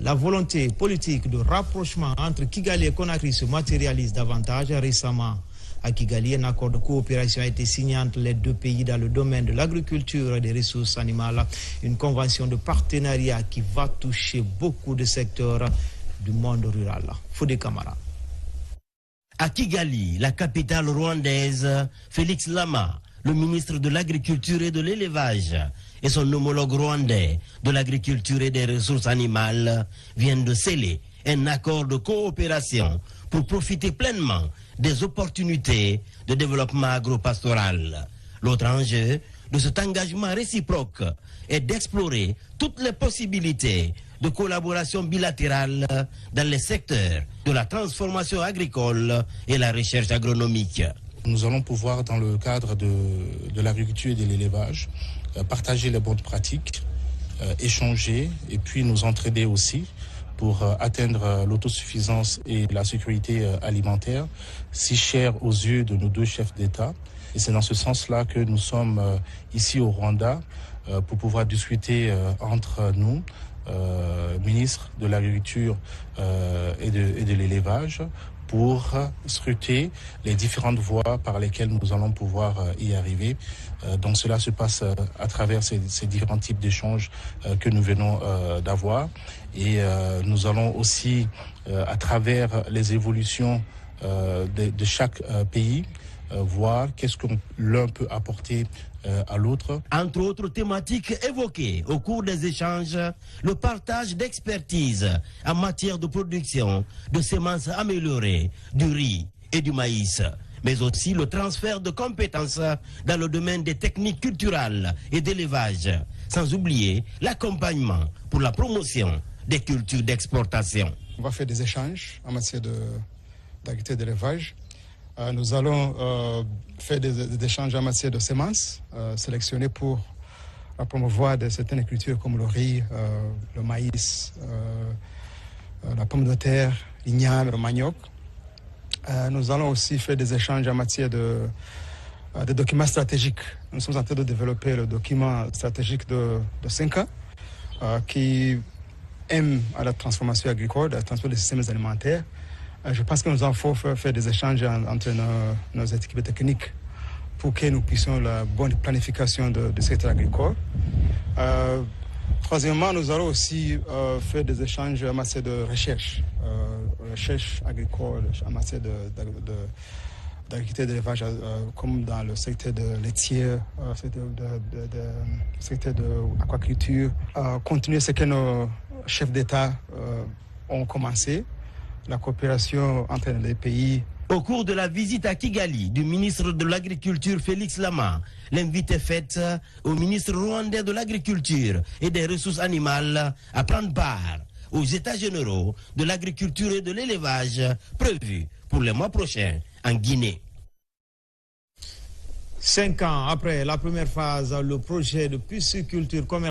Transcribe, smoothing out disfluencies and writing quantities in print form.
La volonté politique de rapprochement entre Kigali et Conakry se matérialise davantage. Récemment, à Kigali, un accord de coopération a été signé entre les deux pays dans le domaine de l'agriculture et des ressources animales. Une convention de partenariat qui va toucher beaucoup de secteurs du monde rural. Fodé Camara. À Kigali, la capitale rwandaise, Félix Lama, le ministre de l'Agriculture et de l'Élevage, et son homologue rwandais de l'Agriculture et des Ressources animales viennent de sceller un accord de coopération pour profiter pleinement des opportunités de développement agropastoral. L'autre enjeu de cet engagement réciproque est d'explorer toutes les possibilités de collaboration bilatérale dans les secteurs de la transformation agricole et la recherche agronomique. Nous allons pouvoir, dans le cadre de l'agriculture et de l'élevage, partager les bonnes pratiques, échanger et puis nous entraider aussi pour atteindre l'autosuffisance et la sécurité alimentaire, si chère aux yeux de nos deux chefs d'État. Et c'est dans ce sens-là que nous sommes ici au Rwanda pour pouvoir discuter entre nous, ministre de l'Agriculture et de l'Élevage, pour scruter les différentes voies par lesquelles nous allons pouvoir y arriver. Donc cela se passe à travers ces différents types d'échanges que nous venons d'avoir. Et nous allons aussi, à travers les évolutions de chaque pays, voir qu'est-ce que l'un peut apporter à l'autre. Entre autres thématiques évoquées au cours des échanges, le partage d'expertise en matière de production de semences améliorées, du riz et du maïs, mais aussi le transfert de compétences dans le domaine des techniques culturelles et d'élevage, sans oublier l'accompagnement pour la promotion des cultures d'exportation. On va faire des échanges en matière d'agriculture et d'élevage. Nous allons faire des échanges en matière de semences, sélectionnées pour promouvoir certaines cultures comme le riz, le maïs, la pomme de terre, l'igname, le manioc. Nous allons aussi faire des échanges en matière de documents stratégiques. Nous sommes en train de développer le document stratégique de 5 ans qui aime à la transformation agricole, à la transformation des systèmes alimentaires. Je pense que nous en faut faire des échanges entre nos équipes techniques pour que nous puissions la bonne planification du secteur agricole. Troisièmement, nous allons aussi faire des échanges en matière de recherche agricole, en matière d'agriculture et d'élevage, comme dans le secteur de laitier, secteur de aquaculture. Continuer ce que nos chefs d'État ont commencé. La coopération entre les pays. Au cours de la visite à Kigali du ministre de l'Agriculture Félix Lama, l'invite est faite au ministre rwandais de l'Agriculture et des Ressources animales à prendre part aux États généraux de l'agriculture et de l'élevage prévus pour les mois prochains en Guinée. 5 ans après la première phase, le projet de pisciculture commerciale